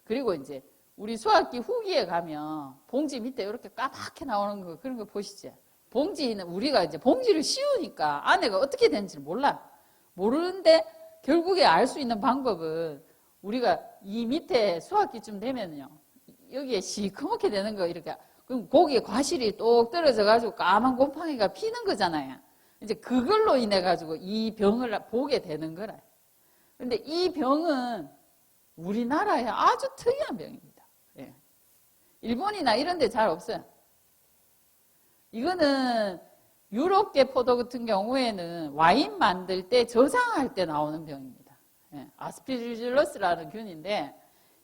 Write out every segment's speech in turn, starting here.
그리고 이제 우리 수학기 후기에 가면 봉지 밑에 이렇게 까맣게 나오는 거 그런 거 보시죠. 봉지는 우리가 이제 봉지를 씌우니까 안에가 어떻게 되는지 몰라. 모르는데 결국에 알 수 있는 방법은 우리가 이 밑에 수학기쯤 되면요. 여기에 시커멓게 되는 거 이렇게 그럼 거기에 과실이 똑 떨어져 가지고 까만 곰팡이가 피는 거잖아요. 이제 그걸로 인해 가지고 이 병을 보게 되는 거라. 근데 이 병은 우리나라의 아주 특이한 병입니다. 예. 일본이나 이런 데 잘 없어요. 이거는 유럽계 포도 같은 경우에는 와인 만들 때 저장할 때 나오는 병입니다. 예. 아스피질러스라는 균인데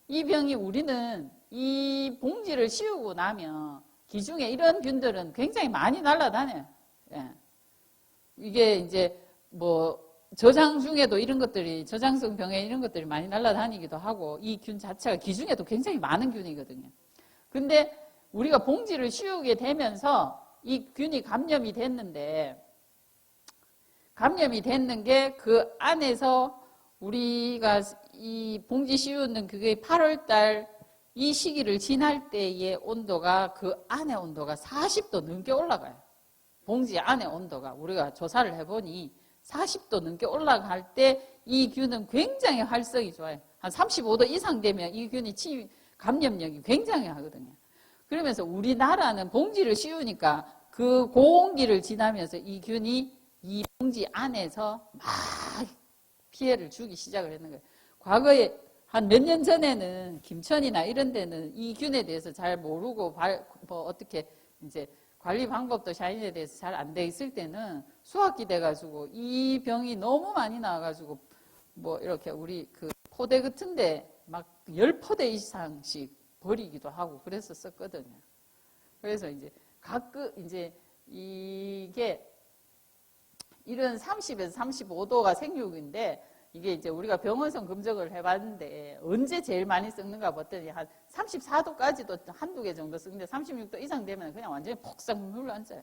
이 병이 우리는 이 봉지를 씌우고 나면 기중에 이런 균들은 굉장히 많이 날아다녀요. 예. 이게 이제 뭐 저장 중에도 이런 것들이 저장성 병에 이런 것들이 많이 날아다니기도 하고 이 균 자체가 기중에도 굉장히 많은 균이거든요. 근데 우리가 봉지를 씌우게 되면서 이 균이 감염이 됐는데 감염이 됐는 게 그 안에서 우리가 이 봉지 씌우는 그게 8월 달 이 시기를 지날 때의 온도가 그 안의 온도가 40도 넘게 올라가요. 봉지 안의 온도가 우리가 조사를 해보니 40도 넘게 올라갈 때 이 균은 굉장히 활성이 좋아요. 한 35도 이상 되면 이 균이 감염력이 굉장히 하거든요. 그러면서 우리나라는 봉지를 씌우니까 그 고온기를 지나면서 이 균이 이 봉지 안에서 막 피해를 주기 시작을 했는 거예요. 과거에 한 몇 년 전에는 김천이나 이런 데는 이 균에 대해서 잘 모르고 뭐 어떻게 이제 관리 방법도 샤인에 대해서 잘 안 돼 있을 때는 수학기 돼가지고 이 병이 너무 많이 나와가지고 뭐 이렇게 우리 그 포대 같은데 막 10포대 이상씩 버리기도 하고 그랬었거든요. 그래서 이제 이제 이게 이런 30에서 35도가 생육인데 이게 이제 우리가 병원성 검정을 해봤는데 언제 제일 많이 썩는가 봤더니 한 34도까지도 한두 개 정도 썩는데 36도 이상 되면 그냥 완전히 폭삭 물러앉아요.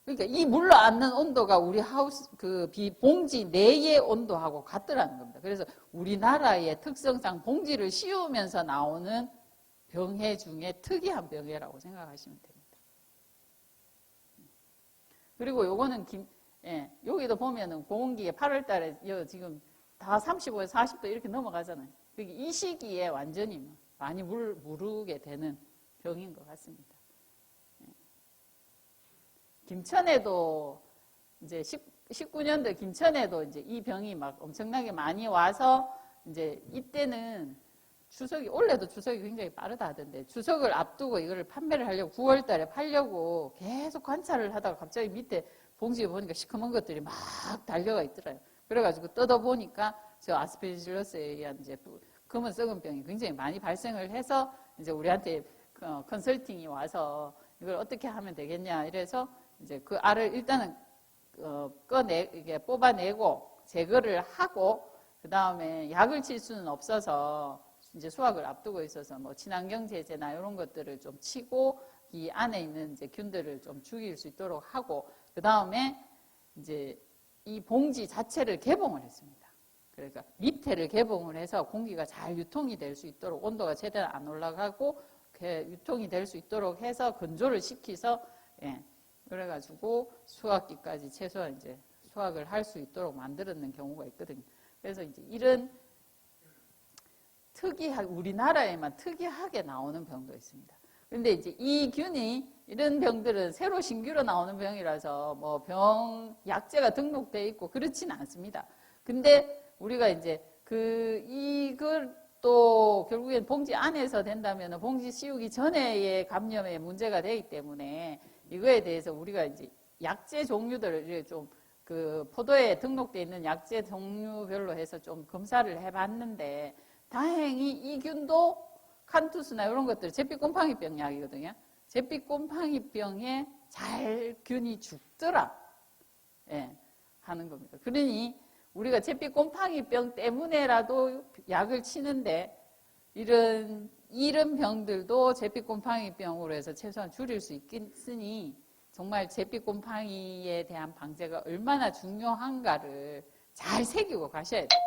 그러니까 이 물러앉는 온도가 우리 하우스 그 봉지 내의 온도하고 같더라는 겁니다. 그래서 우리나라의 특성상 봉지를 씌우면서 나오는 병해 중에 특이한 병해라고 생각하시면 됩니다. 그리고 요거는 여기도 보면은 고온기에 8월 달에 지금 다 35에서 40도 이렇게 넘어가잖아요. 이 시기에 완전히 많이 무르게 되는 병인 것 같습니다. 김천에도 이제 19년도 김천에도 이제 이 병이 막 엄청나게 많이 와서 이제 이때는 올해도 추석이 굉장히 빠르다 하던데 추석을 앞두고 이거를 판매를 하려고 9월 달에 팔려고 계속 관찰을 하다가 갑자기 밑에 봉지에 보니까 시커먼 것들이 막 달려가 있더라고요. 그래가지고 뜯어보니까 저 아스피질러스에 의한 이제 검은 썩은 병이 굉장히 많이 발생을 해서 이제 우리한테 컨설팅이 와서 이걸 어떻게 하면 되겠냐 이래서 이제 그 알을 일단은 이게 뽑아내고 제거를 하고 그 다음에 약을 칠 수는 없어서 이제 수확을 앞두고 있어서 뭐 친환경 제재나 이런 것들을 좀 치고 이 안에 있는 이제 균들을 좀 죽일 수 있도록 하고 그 다음에 이제 이 봉지 자체를 개봉을 했습니다. 그러니까 밑에를 개봉을 해서 공기가 잘 유통이 될 수 있도록 온도가 제대로 안 올라가고 유통이 될 수 있도록 해서 건조를 시켜서 그래가지고 수확기까지 최소한 이제 수확을 할 수 있도록 만들어낸 경우가 있거든요. 그래서 이제 이런 우리나라에만 특이하게 나오는 병도 있습니다. 근데 이제 이 균이 이런 병들은 새로 신규로 나오는 병이라서 뭐 약제가 등록돼 있고 그렇지는 않습니다. 근데 우리가 이제 이걸 또 결국엔 봉지 안에서 된다면 봉지 씌우기 전에의 감염의 문제가 되기 때문에 이거에 대해서 우리가 이제 약제 종류들을 좀 그 포도에 등록돼 있는 약제 종류별로 해서 좀 검사를 해봤는데 다행히 이 균도 칸투스나 이런 것들 잿빛곰팡이병 약이거든요. 잿빛곰팡이병에 잘 균이 죽더라 하는 겁니다. 그러니 우리가 잿빛곰팡이병 때문에라도 약을 치는데 이런 병들도 잿빛곰팡이병으로 해서 최소한 줄일 수 있으니 정말 잿빛곰팡이에 대한 방제가 얼마나 중요한가를 잘 새기고 가셔야 돼요.